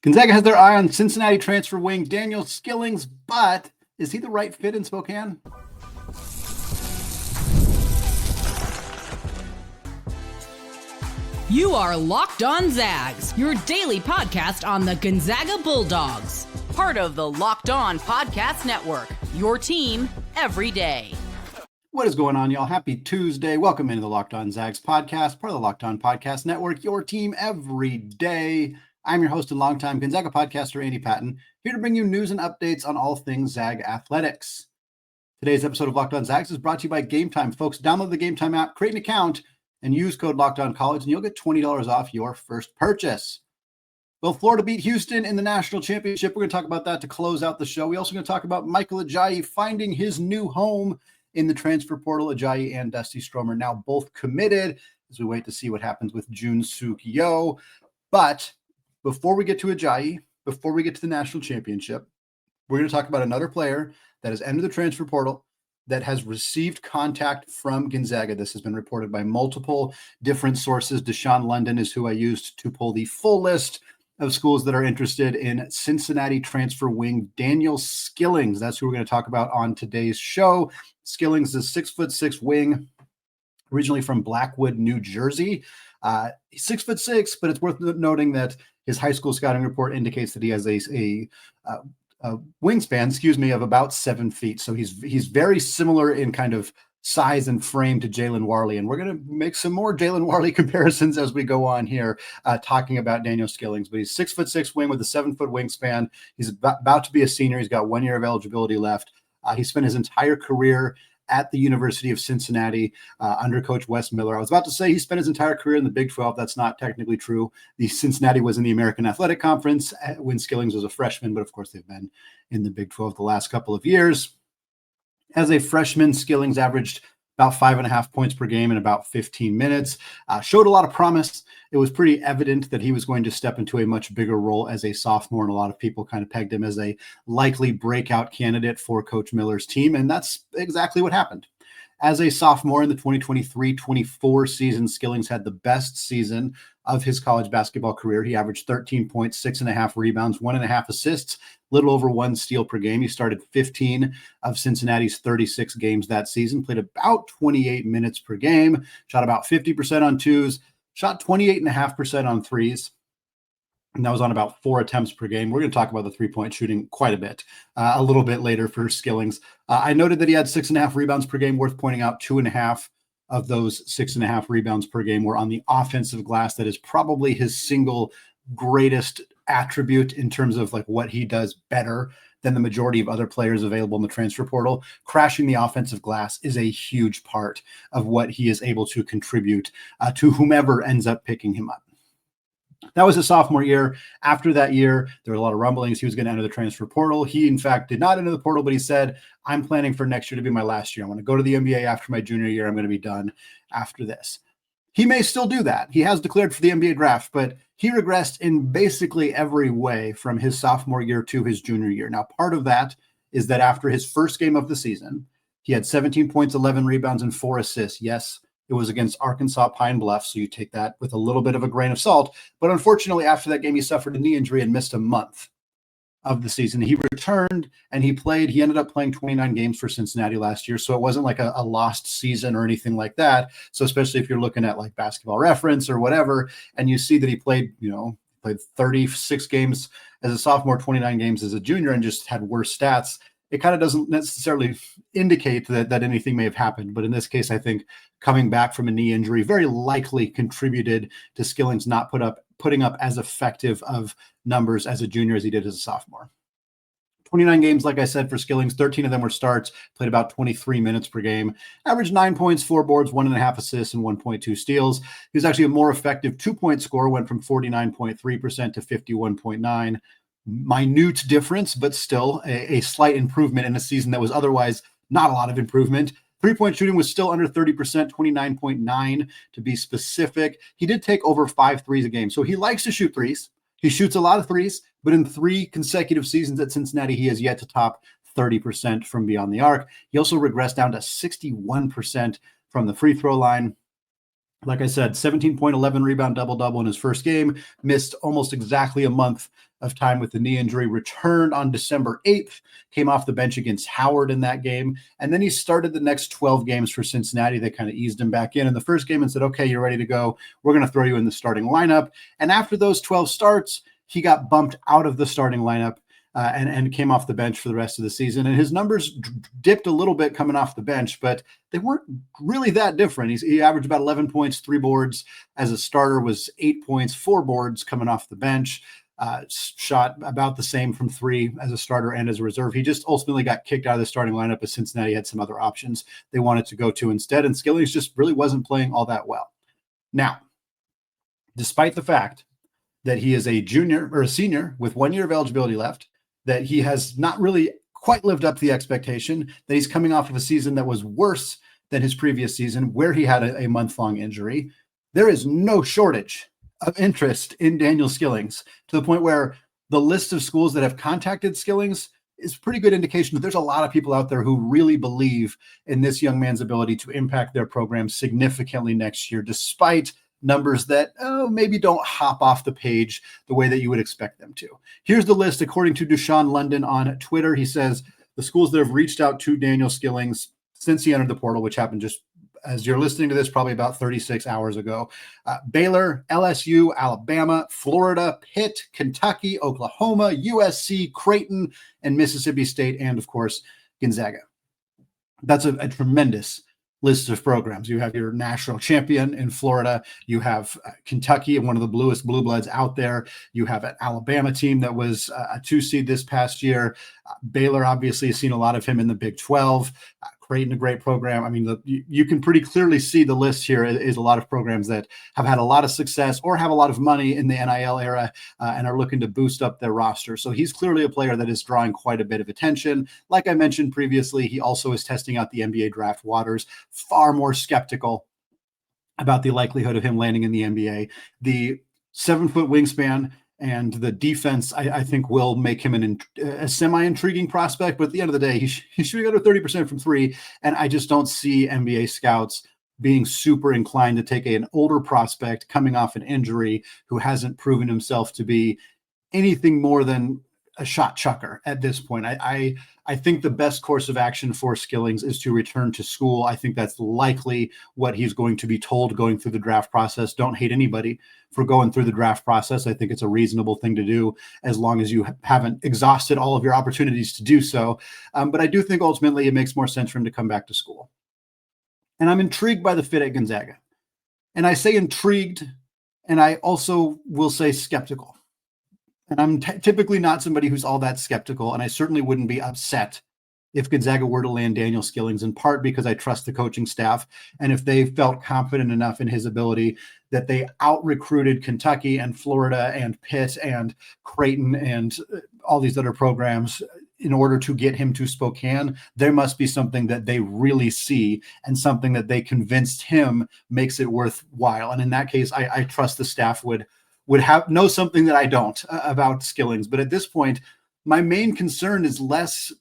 Gonzaga has their eye on Cincinnati transfer wing Daniel Skillings, but is he the right fit in Spokane? You are Locked On Zags, your daily podcast on the Gonzaga Bulldogs. Part of the Locked On Podcast Network, your team every day. What is going on, y'all? Happy Tuesday. Welcome into the Locked On Zags podcast, part of the Locked On Podcast Network, your team every day. I'm your host and longtime Gonzaga podcaster, Andy Patton, here to bring you news and updates on all things Zag athletics. Today's episode of Locked On Zags is brought to you by Game Time. Folks, download the Game Time app, create an account, and use code LOCKEDONCollege, and you'll get $20 off your first purchase. Will Florida beat Houston in the national championship? We're going to talk about that to close out the show. We're also going to talk about Michael Ajayi finding his new home in the transfer portal. Ajayi and Dusty Stromer now both committed as we wait to see what happens with Jun Suk Yo. But before we get to Ajayi, before we get to the national championship, we're going to talk about another player that has entered the transfer portal that has received contact from Gonzaga. This has been reported by multiple different sources. Deshaun London is who I used to pull the full list of schools that are interested in Cincinnati transfer wing Daniel Skillings. That's who we're going to talk about on today's show. Skillings is 6'6" wing, originally from Blackwood, New Jersey. He's 6'6", but it's worth noting that his high school scouting report indicates that he has a wingspan, of about 7 feet. So he's very similar in kind of size and frame to Jalen Warley. And we're going to make some more Jalen Warley comparisons as we go on here, talking about Daniel Skillings. But he's 6'6" wing with a 7-foot wingspan. He's about to be a senior. He's got 1 year of eligibility left. He spent his entire career at the University of Cincinnati under Coach Wes Miller. I was about to say he spent his entire career in the Big 12. That's not technically true. The Cincinnati was in the American Athletic Conference when Skillings was a freshman, but of course they've been in the Big 12 the last couple of years. As a freshman, Skillings averaged about 5.5 points per game in about 15 minutes, showed a lot of promise. It was pretty evident that he was going to step into a much bigger role as a sophomore, and a lot of people kind of pegged him as a likely breakout candidate for Coach Miller's team, and that's exactly what happened. As a sophomore in the 2023-24 season, Skillings had the best season of his college basketball career. He averaged 13 points, 6.5 rebounds, 1.5 assists, little over 1 steal per game. He started 15 of Cincinnati's 36 games that season, played about 28 minutes per game, shot about 50% on twos, shot 28.5% on threes. And that was on about 4 attempts per game. We're going to talk about the three-point shooting quite a bit, a little bit later for Skillings. I noted that he had 6.5 rebounds per game. Worth pointing out, 2.5 of those 6.5 rebounds per game were on the offensive glass. That is probably his single greatest attribute in terms of like what he does better than the majority of other players available in the transfer portal. Crashing the offensive glass is a huge part of what he is able to contribute to whomever ends up picking him up. That was his sophomore year. After that year, there were a lot of rumblings he was going to enter the transfer portal. He, in fact, did not enter the portal, but he said, I'm planning for next year to be my last year. I want to go to the NBA after my junior year. I'm going to be done after this. He may still do that. He has declared for the NBA draft, but he regressed in basically every way from his sophomore year to his junior year. Now, part of that is that after his first game of the season, he had 17 points, 11 rebounds, and 4 assists. Yes, it was against Arkansas Pine Bluff, so you take that with a little bit of a grain of salt. But unfortunately, after that game, he suffered a knee injury and missed a month of the season. He returned and he played. He ended up playing 29 games for Cincinnati last year, so it wasn't like a lost season or anything like that. So especially if you're looking at like Basketball Reference or whatever, and you see that he played 36 games as a sophomore, 29 games as a junior, and just had worse stats, it kind of doesn't necessarily indicate that anything may have happened. But in this case, I think coming back from a knee injury very likely contributed to Skillings not putting up as effective of numbers as a junior as he did as a sophomore. 29 games, like I said, for Skillings, 13 of them were starts, played about 23 minutes per game, averaged 9 points, 4 boards, 1.5 assists, and 1.2 steals. He was actually a more effective 2-point scorer, went from 49.3% to 51.9%. Minute difference, but still a slight improvement in a season that was otherwise not a lot of improvement. 3-point shooting was still under 30%, 29.9 to be specific. He did take over 5 threes a game, so he likes to shoot threes. He shoots a lot of threes, but in 3 consecutive seasons at Cincinnati, he has yet to top 30% from beyond the arc. He also regressed down to 61% from the free throw line. Like I said, 17.11 rebound double-double in his first game, missed almost exactly a month of time with the knee injury, returned on December 8th, came off the bench against Howard in that game, and then he started the next 12 games for Cincinnati. They kind of eased him back in the first game and said, okay, you're ready to go. We're going to throw you in the starting lineup. And after those 12 starts, he got bumped out of the starting lineup and came off the bench for the rest of the season. And his numbers dipped a little bit coming off the bench, but they weren't really that different. He averaged about 11 points, 3 boards. As a starter was 8 points, 4 boards coming off the bench. Shot about the same from 3 as a starter and as a reserve. He just ultimately got kicked out of the starting lineup as Cincinnati had some other options they wanted to go to instead. And Skillings just really wasn't playing all that well. Now, despite the fact that he is a junior or a senior with 1 year of eligibility left, that he has not really quite lived up to the expectation, that he's coming off of a season that was worse than his previous season, where he had a month-long injury, there is no shortage of interest in Daniel Skillings, to the point where the list of schools that have contacted Skillings is a pretty good indication that there's a lot of people out there who really believe in this young man's ability to impact their program significantly next year, despite numbers that maybe don't hop off the page the way that you would expect them to. Here's the list according to Deshaun London on Twitter. He says the schools that have reached out to Daniel Skillings since he entered the portal, which happened just as you're listening to this, probably about 36 hours ago: Baylor, LSU, Alabama, Florida, Pitt, Kentucky, Oklahoma, USC, Creighton, and Mississippi State, and of course, Gonzaga. That's a tremendous list of programs. You have your national champion in Florida. You have Kentucky, one of the bluest blue bloods out there. You have an Alabama team that was a 2 seed this past year. Baylor obviously has seen a lot of him in the Big 12. Creighton, a great program. I mean, you can pretty clearly see the list here is a lot of programs that have had a lot of success or have a lot of money in the NIL era and are looking to boost up their roster. So he's clearly a player that is drawing quite a bit of attention. Like I mentioned previously, he also is testing out the NBA draft waters, far more skeptical about the likelihood of him landing in the NBA. The 7-foot wingspan and the defense, I think, will make him a semi-intriguing prospect. But at the end of the day, he should go to 30% from 3. And I just don't see NBA scouts being super inclined to take an older prospect coming off an injury who hasn't proven himself to be anything more than a shot chucker at this point. I think the best course of action for Skillings is to return to school. I think that's likely what he's going to be told going through the draft process. Don't hate anybody for going through the draft process. I think it's a reasonable thing to do as long as you haven't exhausted all of your opportunities to do so. But I do think ultimately it makes more sense for him to come back to school. And I'm intrigued by the fit at Gonzaga. And I say intrigued, and I also will say skeptical. And I'm typically not somebody who's all that skeptical, and I certainly wouldn't be upset if Gonzaga were to land Daniel Skillings, in part because I trust the coaching staff, and if they felt confident enough in his ability that they out-recruited Kentucky and Florida and Pitt and Creighton and all these other programs in order to get him to Spokane, there must be something that they really see and something that they convinced him makes it worthwhile. And in that case, I trust the staff would know something that I don't about Skillings. But at this point, my main concern is less,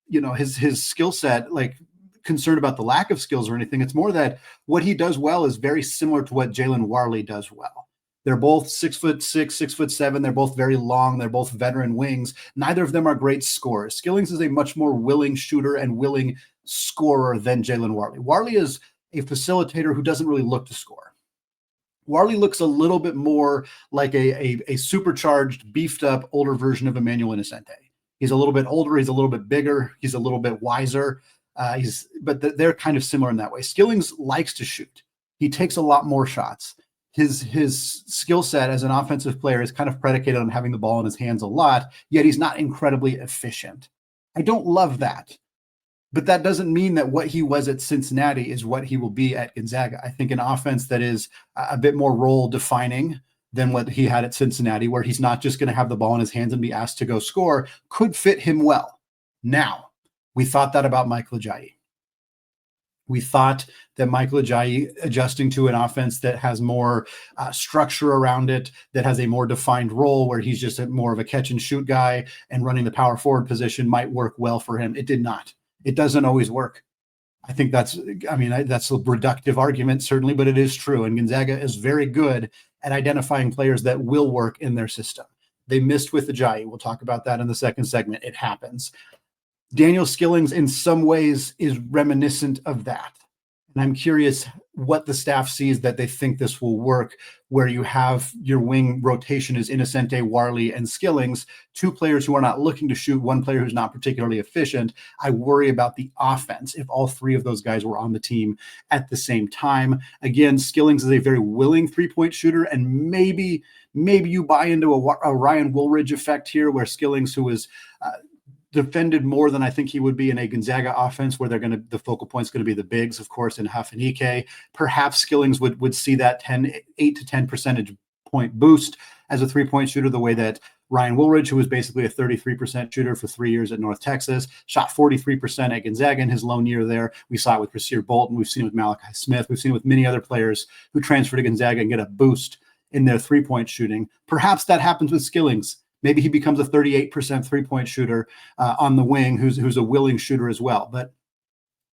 his skill set, like concerned about the lack of skills or anything. It's more that what he does well is very similar to what Jalen Warley does well. They're both 6'6", 6'7". They're both very long. They're both veteran wings. Neither of them are great scorers. Skillings is a much more willing shooter and willing scorer than Jalen Warley. Warley is a facilitator who doesn't really look to score. Warley looks a little bit more like a supercharged, beefed up, older version of Emmanuel Innocente. He's a little bit older. He's a little bit bigger. He's a little bit wiser. But they're kind of similar in that way. Skillings likes to shoot. He takes a lot more shots. His skill set as an offensive player is kind of predicated on having the ball in his hands a lot, yet he's not incredibly efficient. I don't love that. But that doesn't mean that what he was at Cincinnati is what he will be at Gonzaga. I think an offense that is a bit more role defining than what he had at Cincinnati, where he's not just going to have the ball in his hands and be asked to go score, could fit him well. Now, we thought that about Michael Ajayi. We thought that Michael Ajayi adjusting to an offense that has more structure around it, that has a more defined role where he's just more of a catch and shoot guy and running the power forward position might work well for him. It did not. It doesn't always work. I think that's a reductive argument, certainly, but it is true. And Gonzaga is very good at identifying players that will work in their system. They missed with Ajayi. We'll talk about that in the second segment. It happens. Daniel Skillings, in some ways, is reminiscent of that. And I'm curious what the staff sees that they think this will work, where you have your wing rotation is Innocente, Warley, and Skillings, two players who are not looking to shoot, one player who's not particularly efficient. I worry about the offense if all three of those guys were on the team at the same time. Again, Skillings is a very willing three-point shooter, and maybe you buy into a Ryan Woolridge effect here, where Skillings, who is defended more than I think he would be in a Gonzaga offense, where the focal point's going to be the bigs, of course, in Huff and Ike. Perhaps Skillings would see that 8 to 10 percentage point boost as a three-point shooter, the way that Ryan Woolridge, who was basically a 33% shooter for 3 years at North Texas, shot 43% at Gonzaga in his lone year there. We saw it with Rasir Bolton. We've seen it with Malachi Smith. We've seen it with many other players who transfer to Gonzaga and get a boost in their three-point shooting. Perhaps that happens with Skillings. Maybe he becomes a 38% three-point shooter on the wing, who's a willing shooter as well. But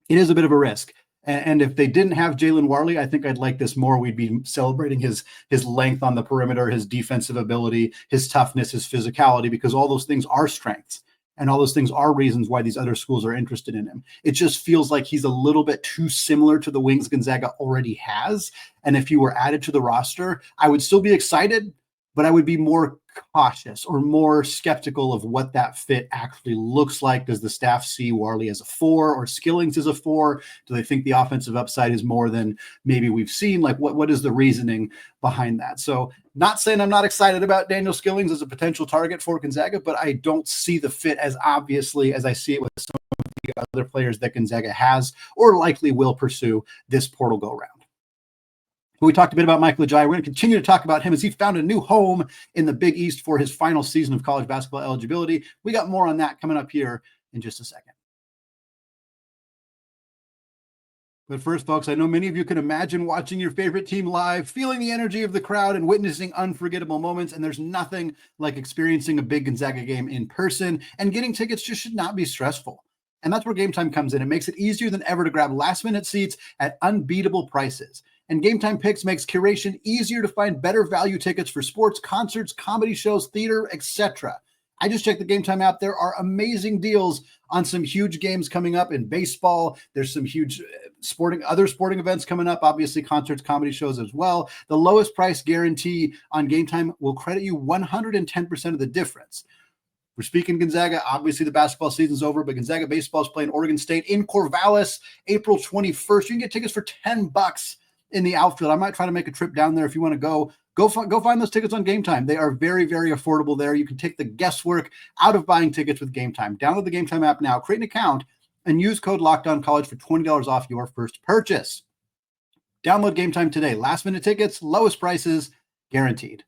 it is a bit of a risk. And if they didn't have Jalen Warley, I think I'd like this more. We'd be celebrating his length on the perimeter, his defensive ability, his toughness, his physicality, because all those things are strengths. And all those things are reasons why these other schools are interested in him. It just feels like he's a little bit too similar to the wings Gonzaga already has. And if he were added to the roster, I would still be excited, but I would be more cautious or more skeptical of what that fit actually looks like. Does the staff see Warley as a 4 or Skillings as a 4? Do they think the offensive upside is more than maybe we've seen? Like, what is the reasoning behind that? So, not saying I'm not excited about Daniel Skillings as a potential target for Gonzaga, but I don't see the fit as obviously as I see it with some of the other players that Gonzaga has or likely will pursue this portal go round. We talked a bit about Michael Ajayi. We're going to continue to talk about him as he found a new home in the Big East for his final season of college basketball eligibility. We got more on that coming up here in just a second. But first, folks, I know many of you can imagine watching your favorite team live, feeling the energy of the crowd and witnessing unforgettable moments. And there's nothing like experiencing a big Gonzaga game in person, and getting tickets just should not be stressful. And that's where Game Time comes in. It makes it easier than ever to grab last-minute seats at unbeatable prices. And Game Time Picks makes curation easier to find better value tickets for sports, concerts, comedy shows, theater, etc. I just checked the Game Time app. There are amazing deals on some huge games coming up in baseball. There's some huge other sporting events coming up, obviously concerts, comedy shows as well. The lowest price guarantee on Game Time will credit you 110% of the difference. We're speaking Gonzaga. Obviously, the basketball season's over, but Gonzaga baseball is playing Oregon State in Corvallis, April 21st. You can get tickets for $10 in the outfield. I might try to make a trip down there if you want to go find those tickets on Game Time. They are very, very affordable there. You can take the guesswork out of buying tickets with Game Time. Download the Game Time app now, create an account, and use code LOCKEDONCollege for $20 off your first purchase. Download Game Time today. Last minute tickets, lowest prices, guaranteed.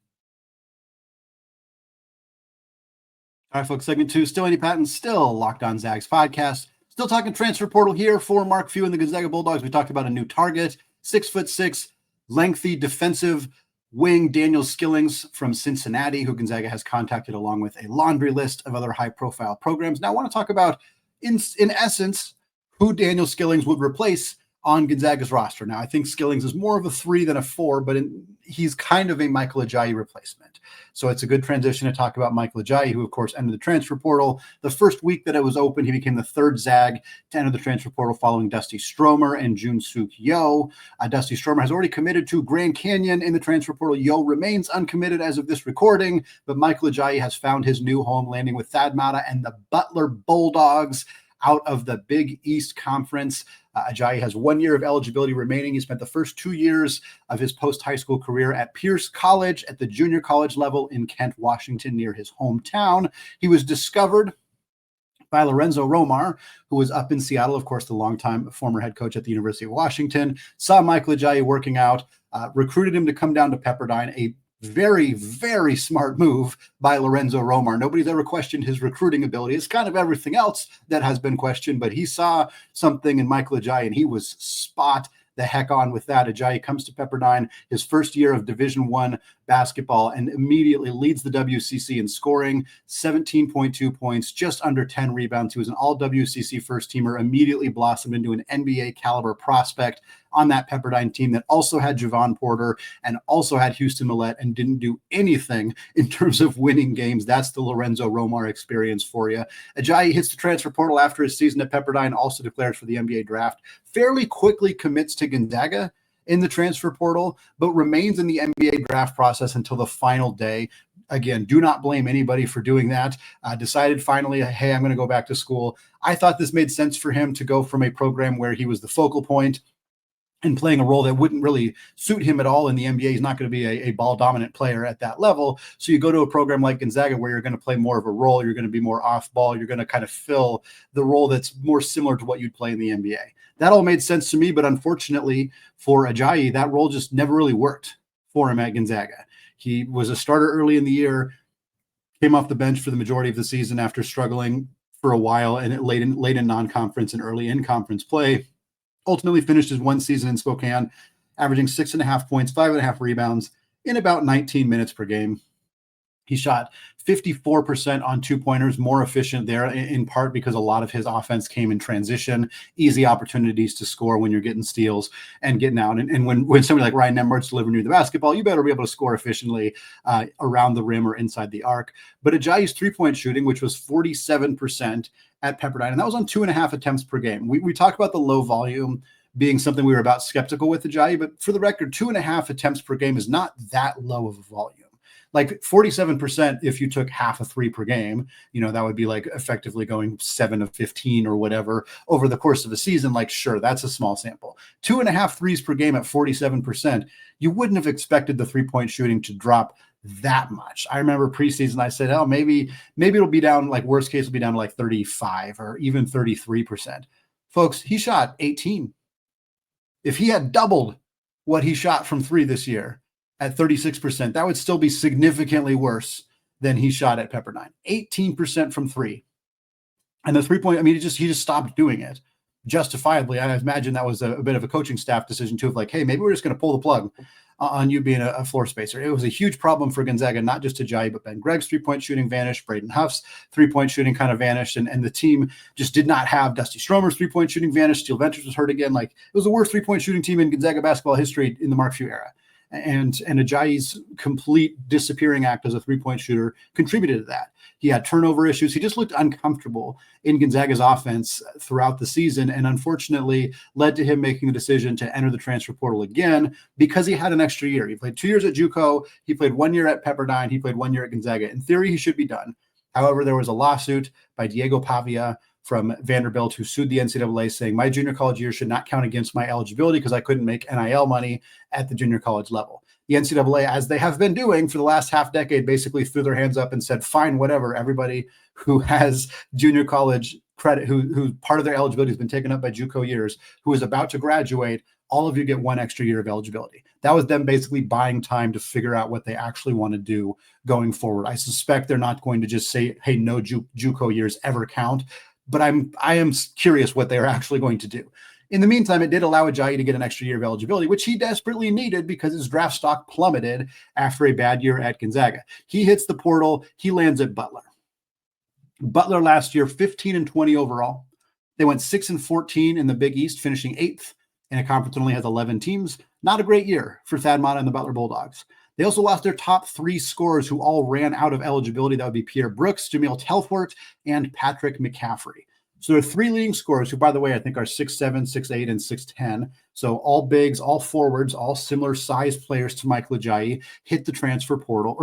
All right, folks, segment 2, still Andy Patton, still Locked On Zags podcast. Still talking transfer portal here for Mark Few and the Gonzaga Bulldogs. We talked about a new target, 6'6", lengthy defensive wing Daniel Skillings from Cincinnati, who Gonzaga has contacted along with a laundry list of other high-profile programs. Now I want to talk about, in essence, who Daniel Skillings would replace on Gonzaga's roster. Now, I think Skillings is more of a 3 than a 4, but he's kind of a Michael Ajayi replacement. So it's a good transition to talk about Michael Ajayi, who, of course, entered the transfer portal. The first week that it was open, he became the third Zag to enter the transfer portal following Dusty Stromer and Jun-Suk Yo. Dusty Stromer has already committed to Grand Canyon in the transfer portal. Yo remains uncommitted as of this recording, but Michael Ajayi has found his new home, landing with Thad Matta and the Butler Bulldogs out of the Big East Conference. Ajayi has 1 year of eligibility remaining. He spent the first 2 years of his post-high school career at Pierce College at the junior college level in Kent, Washington, near his hometown. He was discovered by Lorenzo Romar, who was up in Seattle, of course, the longtime former head coach at the University of Washington, saw Michael Ajayi working out, recruited him to come down to Pepperdine, a very, very smart move by Lorenzo Romar. Nobody's ever questioned his recruiting ability. It's kind of everything else that has been questioned, but he saw something in Michael Ajayi, and he was spot the heck on with that. Ajayi comes to Pepperdine, his first year of Division I basketball and immediately leads the WCC in scoring, 17.2 points, just under 10 rebounds. He was an all WCC first teamer, immediately blossomed into an NBA caliber prospect on that Pepperdine team that also had Javon Porter and also had Houston Millette and didn't do anything in terms of winning games. That's the Lorenzo Romar experience for you. Ajayi hits the transfer portal after his season at Pepperdine, also declares for the NBA draft, fairly quickly commits to Gonzaga in the transfer portal, but remains in the NBA draft process until the final day. Again, do not blame anybody for doing that. Decided finally, hey, I'm going to go back to school. I thought this made sense for him to go from a program where he was the focal point and playing a role that wouldn't really suit him at all in the NBA. He's not going to be a ball dominant player at that level. So you go to a program like Gonzaga where you're going to play more of a role. You're going to be more off ball. You're going to kind of fill the role that's more similar to what you'd play in the NBA. That all made sense to me, but unfortunately for Ajayi, that role just never really worked for him at Gonzaga. He was a starter early in the year, came off the bench for the majority of the season after struggling for a while, and late in non-conference and early in conference play. Ultimately finished his one season in Spokane, averaging 6.5 points, 5.5 rebounds in about 19 minutes per game. He shot 54% on two-pointers, more efficient there, in part because a lot of his offense came in transition, easy opportunities to score when you're getting steals and getting out. And when somebody like Ryan Nemhard's delivering you the basketball, you better be able to score efficiently around the rim or inside the arc. But Ajayi's three-point shooting, which was 47% at Pepperdine, and that was on 2.5 attempts per game. We talked about the low volume being something we were about skeptical with Ajayi, but for the record, 2.5 attempts per game is not that low of a volume. Like 47%, if you took half a three per game, that would be like effectively going 7 of 15 or whatever over the course of a season. Like, sure, that's a small sample. 2.5 threes per game at 47%. You wouldn't have expected the three-point shooting to drop that much. I remember preseason, I said, oh, maybe it'll be down, like worst case will be down to like 35 or even 33%. Folks, he shot 18. If he had doubled what he shot from three this year, at 36%, that would still be significantly worse than he shot at Pepperdine. 18% from three. And the three-point, he just stopped doing it justifiably. I imagine that was a bit of a coaching staff decision too, of like, hey, maybe we're just going to pull the plug on you being a floor spacer. It was a huge problem for Gonzaga, not just Ajayi, but Ben Gregg's three-point shooting vanished, Braden Huff's three-point shooting kind of vanished, and the team just did not have Dusty Stromer's three-point shooting vanished. Steele Ventures was hurt again. Like, it was the worst three-point shooting team in Gonzaga basketball history in the Mark Few era. And Ajayi's complete disappearing act as a three-point shooter contributed to that. He had turnover issues. He just looked uncomfortable in Gonzaga's offense throughout the season, and unfortunately led to him making the decision to enter the transfer portal again because he had an extra year. He played 2 years at JUCO. He played 1 year at Pepperdine. He played 1 year at Gonzaga. In theory, he should be done. However, there was a lawsuit by Diego Pavia from Vanderbilt, who sued the NCAA, saying my junior college year should not count against my eligibility because I couldn't make NIL money at the junior college level. The NCAA, as they have been doing for the last half decade, basically threw their hands up and said, fine, whatever. Everybody who has junior college credit, who part of their eligibility has been taken up by JUCO years, who is about to graduate, all of you get 1 extra year of eligibility. That was them basically buying time to figure out what they actually want to do going forward. I suspect they're not going to just say, hey, no JUCO years ever count. But I am curious what they're actually going to do. In the meantime, it did allow Ajayi to get an extra year of eligibility, which he desperately needed because his draft stock plummeted after a bad year at Gonzaga. He hits the portal. He lands at Butler. Butler last year, 15-20 overall. They went 6-14 in the Big East, finishing 8th in a conference that only has 11 teams. Not a great year for Thad Matta and the Butler Bulldogs. They also lost their top 3 scorers who all ran out of eligibility. That would be Pierre Brooks, Jameel Telfort, and Patrick McCaffrey. So there are 3 leading scorers who, by the way, I think are 6'7", 6'8", and 6'10". So all bigs, all forwards, all similar size players to Michael Ajayi hit the transfer portal,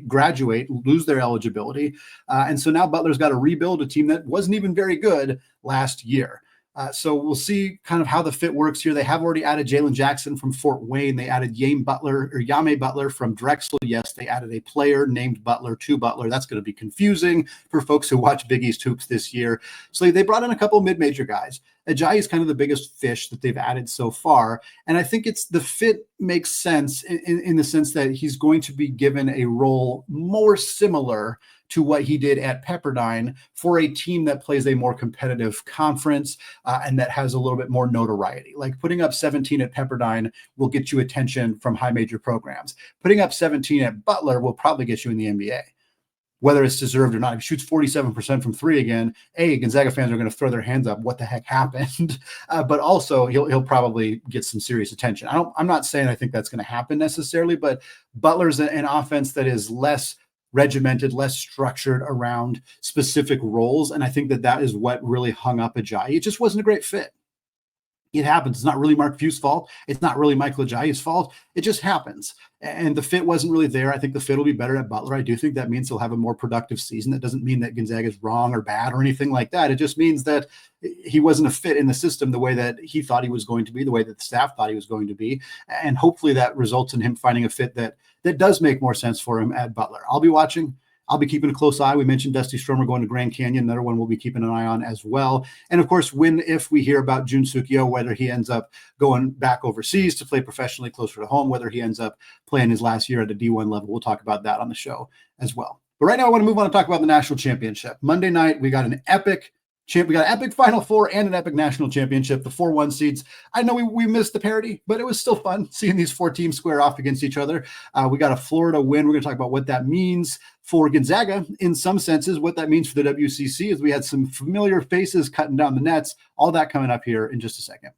graduate, lose their eligibility. And so now Butler's got to rebuild a team that wasn't even very good last year. So we'll see kind of how the fit works here. They have already added Jalen Jackson from Fort Wayne. They added Yame Butler from Drexel. Yes, they added a player named Butler to Butler. That's going to be confusing for folks who watch Big East hoops this year. So they brought in a couple of mid-major guys. Ajayi is kind of the biggest fish that they've added so far. And I think the fit makes sense in the sense that he's going to be given a role more similar to what he did at Pepperdine for a team that plays a more competitive conference and that has a little bit more notoriety. Like putting up 17 at Pepperdine will get you attention from high major programs. Putting up 17 at Butler will probably get you in the NBA. Whether it's deserved or not, if he shoots 47% from three again, Gonzaga fans are going to throw their hands up. What the heck happened? But also, he'll probably get some serious attention. I'm not saying I think that's going to happen necessarily, but Butler's an offense that is less regimented, less structured around specific roles, and I think that is what really hung up Ajayi. It just wasn't a great fit. It happens. It's not really Mark Few's fault. It's not really Michael Ajayi's fault. It just happens. And the fit wasn't really there. I think the fit will be better at Butler. I do think that means he'll have a more productive season. That doesn't mean that Gonzaga is wrong or bad or anything like that. It just means that he wasn't a fit in the system the way that he thought he was going to be, the way that the staff thought he was going to be. And hopefully that results in him finding a fit that does make more sense for him at Butler. I'll be watching. I'll be keeping a close eye. We mentioned Dusty Stromer going to Grand Canyon. Another one we'll be keeping an eye on as well. And of course, if we hear about Junsook Yo, whether he ends up going back overseas to play professionally closer to home, whether he ends up playing his last year at a D1 level, we'll talk about that on the show as well. But right now, I want to move on to talk about the national championship. Monday night, we got an epic Final Four and an epic national championship. The 4-1 seeds. I know we missed the parity, but it was still fun seeing these four teams square off against each other. We got a Florida win. We're going to talk about what that means for Gonzaga in some senses, what that means for the WCC, as we had some familiar faces cutting down the nets. All that coming up here in just a second.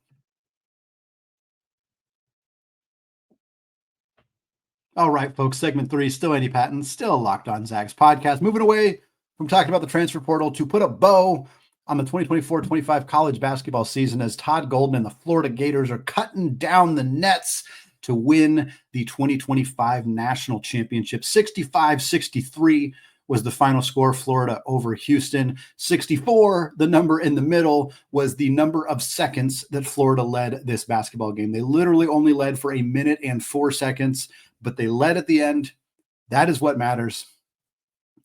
All right, folks, segment 3, still Andy Patton, still Locked On Zags podcast. Moving away from talking about the transfer portal to put a bow on the 2024-25 college basketball season as Todd Golden and the Florida Gators are cutting down the nets to win the 2025 national championship. 65-63 was the final score, Florida over Houston. 64, the number in the middle, was the number of seconds that Florida led this basketball game. They literally only led for 1 minute and 4 seconds, but they led at the end. That is what matters.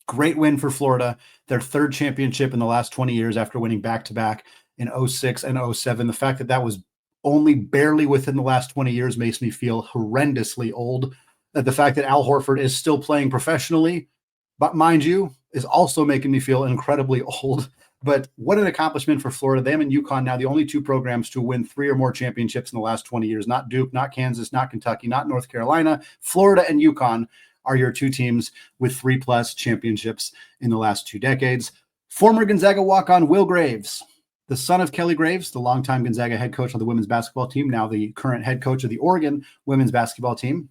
Great win for Florida, their third championship in the last 20 years after winning back-to-back in 06 and 07. The fact that was only barely within the last 20 years makes me feel horrendously old. That the fact that Al Horford is still playing professionally, but mind you, is also making me feel incredibly old. But what an accomplishment for Florida. Them and UConn now the only two programs to win 3 or more championships in the last 20 years. Not Duke, not Kansas, not Kentucky, not North Carolina. Florida and UConn are your two teams with 3+ championships in the last 2 decades. Former Gonzaga walk-on Will Graves, the son of Kelly Graves, the longtime Gonzaga head coach of the women's basketball team, now the current head coach of the Oregon women's basketball team.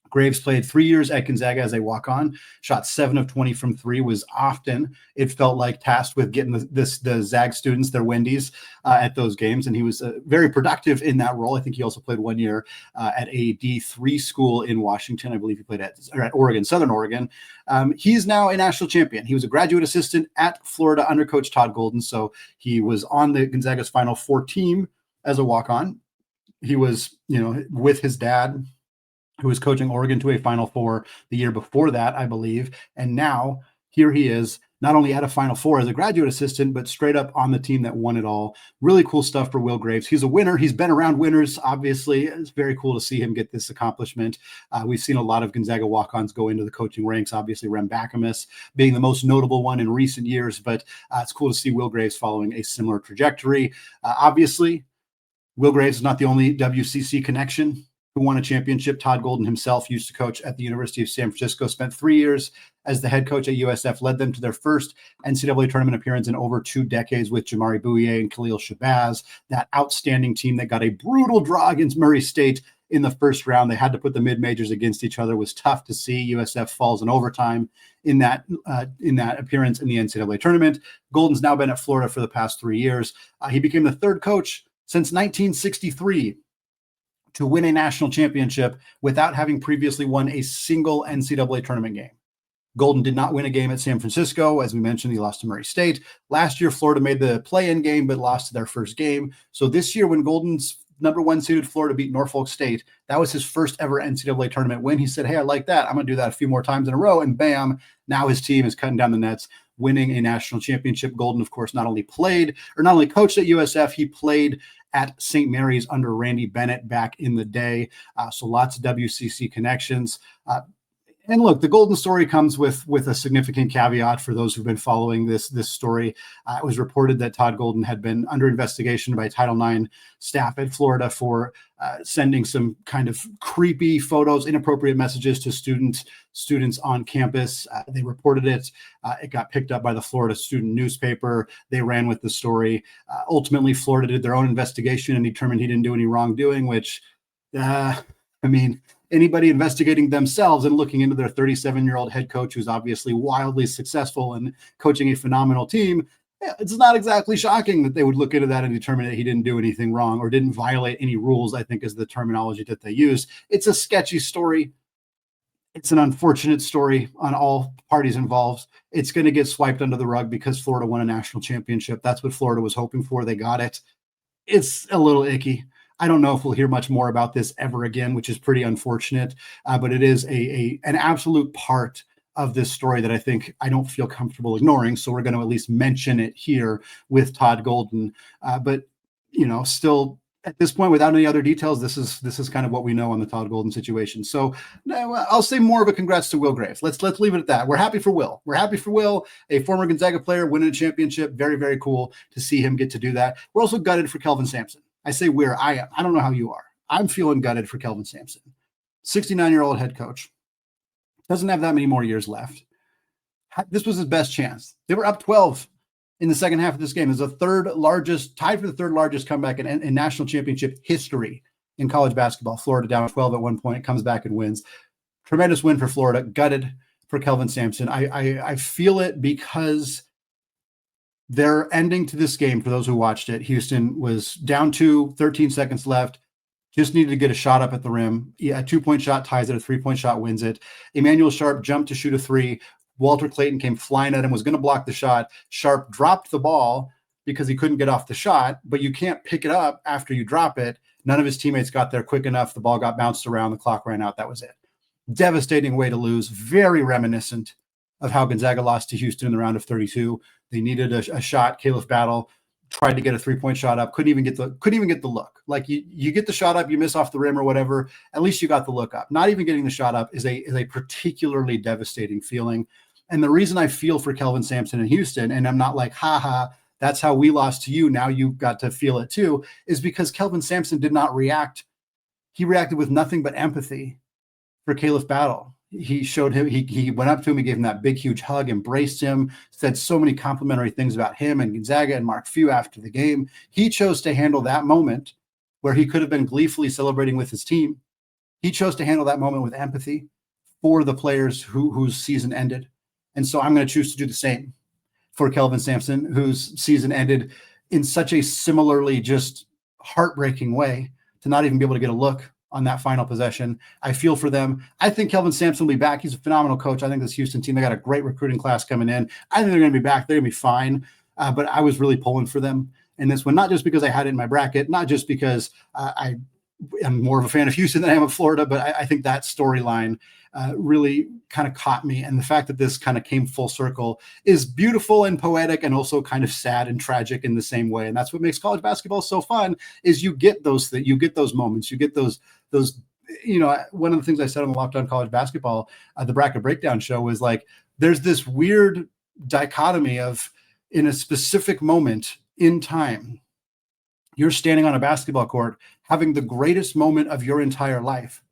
Graves played 3 years at Gonzaga as a walk-on, shot 7 of 20 from 3, was often, it felt like, tasked with getting the Zags students their Wendy's at those games, and he was very productive in that role. I think he also played 1 year at a D3 school in Washington. I believe he played at Oregon, Southern Oregon. He's now a national champion. He was a graduate assistant at Florida under Coach Todd Golden, so he was on the Gonzaga's Final Four team as a walk-on. He was, with his dad, who was coaching Oregon to a Final Four the year before that, I believe. And now here he is, not only at a Final Four as a graduate assistant, but straight up on the team that won it all. Really cool stuff for Will Graves. He's a winner. He's been around winners, obviously. It's very cool to see him get this accomplishment. We've seen a lot of Gonzaga walk-ons go into the coaching ranks, obviously Rem Bakamus being the most notable one in recent years, but it's cool to see Will Graves following a similar trajectory. Obviously, Will Graves is not the only WCC connection who won a championship. Todd Golden himself used to coach at the University of San Francisco, spent 3 years as the head coach at USF, led them to their first NCAA tournament appearance in over 2 decades with Jamari Bouye and Khalil Shabazz, that outstanding team that got a brutal draw against Murray State in the first round. They had to put the mid-majors against each other. It was tough to see. USF falls in overtime in that appearance in the NCAA tournament. Golden's now been at Florida for the past 3 years. He became the third coach since 1963 to win a national championship without having previously won a single NCAA tournament game. Golden did not win a game at San Francisco. As we mentioned, he lost to Murray State. Last year, Florida made the play-in game, but lost their first game. So this year, when Golden's number 1 seeded Florida beat Norfolk State, that was his first ever NCAA tournament win. He said, hey, I like that. I'm going to do that a few more times in a row. And bam, now his team is cutting down the nets, winning a national championship. Golden, of course, not only coached at USF, he played at St. Mary's under Randy Bennett back in the day. So lots of WCC connections. And look, the Golden story comes with a significant caveat for those who've been following this story. It was reported that Todd Golden had been under investigation by Title IX staff at Florida for sending some kind of creepy photos, inappropriate messages to students on campus. They reported it. It got picked up by the Florida student newspaper. They ran with the story. Ultimately, Florida did their own investigation and determined he didn't do any wrongdoing, which, anybody investigating themselves and looking into their 37-year-old head coach, who's obviously wildly successful and coaching a phenomenal team, it's not exactly shocking that they would look into that and determine that he didn't do anything wrong or didn't violate any rules, I think is the terminology that they use. It's a sketchy story. It's an unfortunate story on all parties involved. It's going to get swiped under the rug because Florida won a national championship. That's what Florida was hoping for. They got it. It's a little icky. I don't know if we'll hear much more about this ever again, which is pretty unfortunate, but it is an absolute part of this story that I don't feel comfortable ignoring. So we're going to at least mention it here with Todd Golden. But still at this point, without any other details, this is kind of what we know on the Todd Golden situation. So I'll say more of a congrats to Will Graves. Let's leave it at that. We're happy for Will. We're happy for Will, a former Gonzaga player winning a championship. Very, very cool to see him get to do that. We're also gutted for Kelvin Sampson. I say I am. I don't know how you are. I'm feeling gutted for Kelvin Sampson. 69-year-old head coach. Doesn't have that many more years left. This was his best chance. They were up 12 in the second half of this game. It was tied for the third largest comeback in national championship history in college basketball. Florida down 12 at one point, comes back and wins. Tremendous win for Florida. Gutted for Kelvin Sampson. I feel it because their ending to this game, for those who watched it, Houston was down 13 seconds left, just needed to get a shot up at the rim. A 2-point shot ties it, a 3-point shot wins it. Emmanuel Sharp jumped to shoot a 3. Walter Clayton came flying at him, was going to block the shot. Sharp dropped the ball because he couldn't get off the shot, but you can't pick it up after you drop it. None of his teammates got there quick enough. The ball got bounced around. The clock ran out. That was it. Devastating way to lose. Very reminiscent of how Gonzaga lost to Houston in the round of 32. They needed a shot. Caliph Battle tried to get a 3-point shot up. Couldn't even get the look. Like you get the shot up, you miss off the rim or whatever. At least you got the look up. Not even getting the shot up is a particularly devastating feeling. And the reason I feel for Kelvin Sampson in Houston, and I'm not like, that's how we lost to you, now you got to feel it too, is because Kelvin Sampson did not react. He reacted with nothing but empathy for Caliph Battle. He showed him, he went up to him, he gave him that big, huge hug, embraced him, said so many complimentary things about him and Gonzaga and Mark Few after the game. He chose to handle that moment where he could have been gleefully celebrating with his team. He chose to handle that moment with empathy for the players whose season ended. And so I'm going to choose to do the same for Kelvin Sampson, whose season ended in such a similarly just heartbreaking way to not even be able to get a look on that final possession. I feel for them. I think Kelvin Sampson will be back. He's a phenomenal coach. I think this Houston team, they got a great recruiting class coming in. I think they're going to be back. They're going to be fine. But I was really pulling for them in this one, not just because I had it in my bracket, not just because I am more of a fan of Houston than I am of Florida, but I think that storyline really kind of caught me. And the fact that this kind of came full circle is beautiful and poetic and also kind of sad and tragic in the same way. And that's what makes college basketball so fun, is you get those things, you get those moments, you get those, one of the things I said on the Locked On College Basketball, the Bracket Breakdown show, was like, there's this weird dichotomy of, in a specific moment in time, you're standing on a basketball court having the greatest moment of your entire life,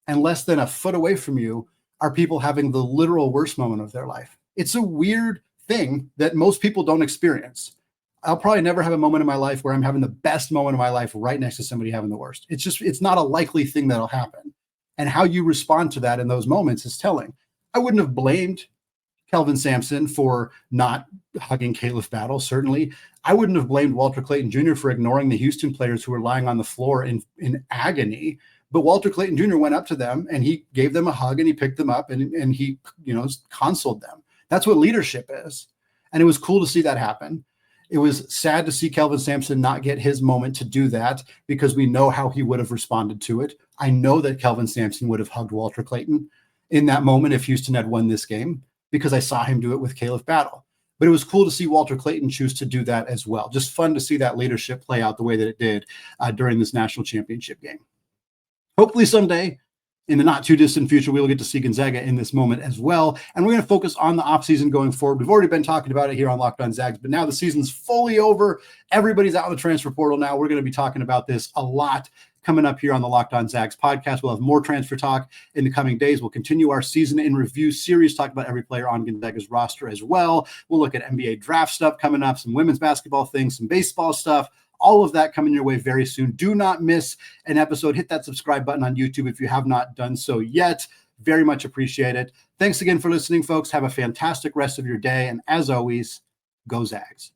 and less than a foot away from you are people having the literal worst moment of their life. It's a weird thing that most people don't experience. I'll probably never have a moment in my life where I'm having the best moment of my life right next to somebody having the worst. It's not a likely thing that'll happen. And how you respond to that in those moments is telling. I wouldn't have blamed Kelvin Sampson for not hugging Caliph Battle, certainly. I wouldn't have blamed Walter Clayton Jr. for ignoring the Houston players who were lying on the floor in agony. But Walter Clayton Jr. went up to them and he gave them a hug and he picked them up and he, consoled them. That's what leadership is. And it was cool to see that happen. It was sad to see Kelvin Sampson not get his moment to do that, because we know how he would have responded to it. I know that Kelvin Sampson would have hugged Walter Clayton in that moment if Houston had won this game, because I saw him do it with Caliph Battle. But it was cool to see Walter Clayton choose to do that as well. Just fun to see that leadership play out the way that it did during this national championship game. Hopefully someday in the not too distant future, we will get to see Gonzaga in this moment as well. And we're going to focus on the offseason going forward. We've already been talking about it here on Locked On Zags, but now the season's fully over. Everybody's out in the transfer portal now. We're going to be talking about this a lot coming up here on the Locked On Zags podcast. We'll have more transfer talk in the coming days. We'll continue our season in review series, talk about every player on Gonzaga's roster as well. We'll look at NBA draft stuff coming up, some women's basketball things, some baseball stuff. All of that coming your way very soon. Do not miss an episode. Hit that subscribe button on YouTube if you have not done so yet. Very much appreciate it. Thanks again for listening, folks. Have a fantastic rest of your day. And as always, go Zags.